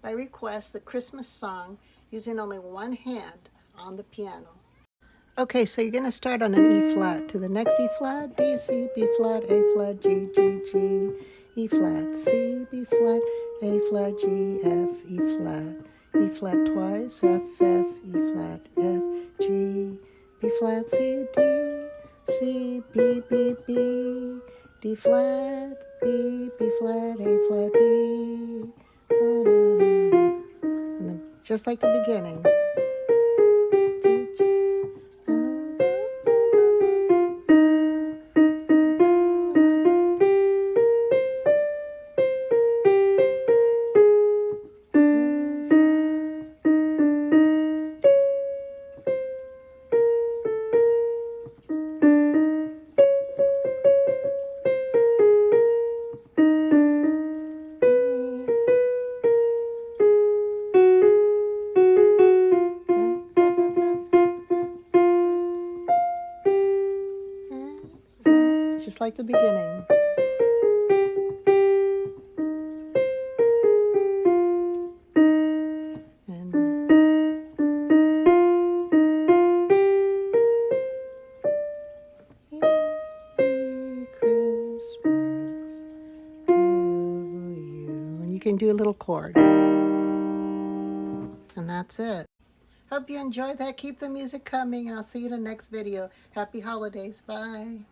by request, the Christmas song using only one hand on the piano. Okay, so you're going to start on an E flat to the next E flat, D, C, B flat, A flat, G, G, G, E flat, C, B flat, A flat, G, F, E flat twice, F, F, E flat, F, G, B flat, C, D, C, B, B, B, D flat, B, B flat, A flat, B, and then just like the beginning. Just like the beginning. And Merry Christmas to you. And you can do a little chord. And that's it. Hope you enjoyed that. Keep the music coming, and I'll see you in the next video. Happy holidays. Bye.